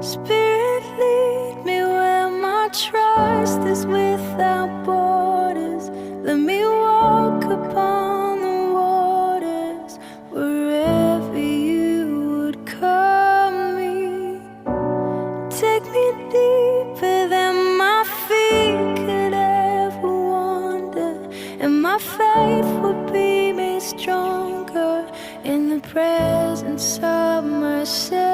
Spirit, lead me where my trust is without borders. Let me walk upon the waters wherever you would call me. Take me deeper than my feet could ever wander, and my faith would be made stronger in the presence of myself.